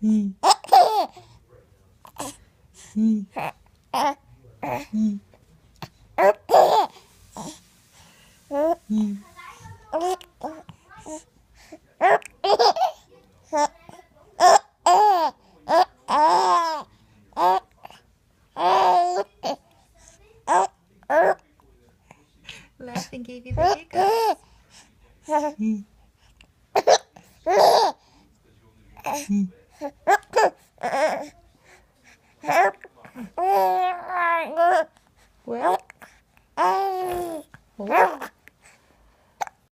Mm. Mm. Mm. Mm. Laughing gave you the hiccups. Mm. Mm. Well, oh.